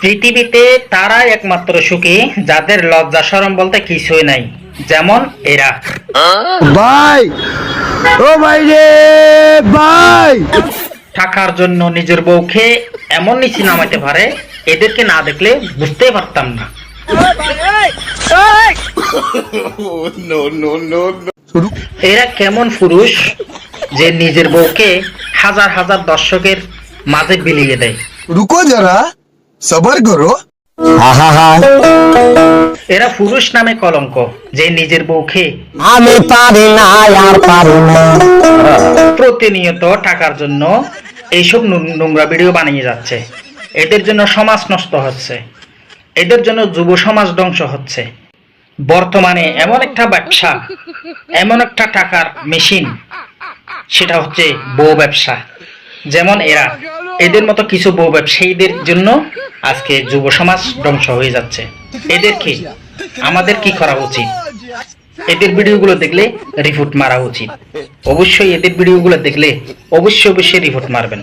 পৃথিবীতে তারাই একমাত্র সুখী যাদের লজ্জা শরম বলতে কিছুই নাই, যেমন এরা। ভাই, ও ভাই রে ভাই, টাকার জন্য নিজের বউকে এমন নিচে নামাতে পারে, এদেরকে না দেখলে বুঝতেই পারতাম না। এরা কেমন পুরুষ যে নিজের বউকে হাজার হাজার দর্শকের মাঝে বিলিয়ে দেয়। रुको जरा सबर करो। এরা পুরুষ নামে কলঙ্ক যে নিজের বউকে আমি পারি না আর পারি না। প্রতিনিয়ত টাকার জন্য এইসব নোংরা ভিডিও বানিয়ে যাচ্ছে। এদের জন্য সমাজ নষ্ট হচ্ছে, এদের জন্য যুব সমাজ ধ্বংস হচ্ছে। বর্তমানে এমন একটা ব্যবসা, এমন একটা টাকার মেশিন, সেটা হচ্ছে বউ ব্যবসা। যেমন এরা, এদের মতো কিছু বউ ব্যবসায়ীদের জন্য আজকে যুব সমাজ ধ্বংস হয়ে যাচ্ছে। এদেরকে আমাদের কি করা উচিত? এদের ভিডিওগুলো দেখলে রিপোর্ট মারা উচিত। অবশ্যই এদের ভিডিওগুলো দেখলে অবশ্যই রিপোর্ট মারবেন।